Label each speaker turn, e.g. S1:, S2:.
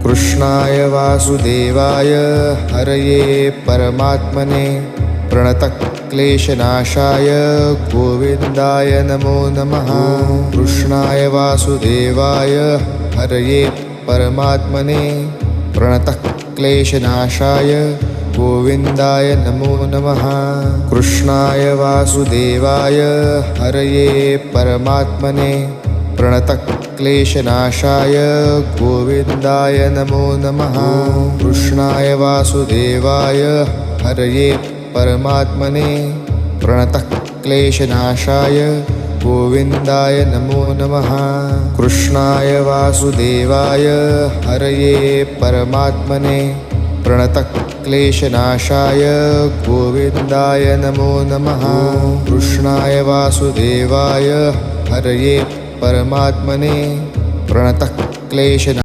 S1: कृष्णाय वासुदेवाय हरये परमात्मने प्रणतक्लेशनाशाय गोविन्दाय नमो नमः। कृष्णाय वासुदेवाय हरये परमात्मने प्रणतक्लेशनाशाय गोविन्दाय नमो नमः। कृष्णाय वासुदेवाय हरये परमात्मने प्रणतक्लेशनाशाय गोविन्दाय नमो नमः। कृष्णाय वासुदेवाय हरये परमात्मने प्रणतक्लेशनाशाय गोविन्दाय नमो नमः। कृष्णाय वासुदेवाय हरये परमात्मने प्रणतक्लेशनाशाय गोविन्दाय नमो नमः। कृष्णाय वासुदेवाय हरये परमात्मने प्रणतक्लेशनाशाय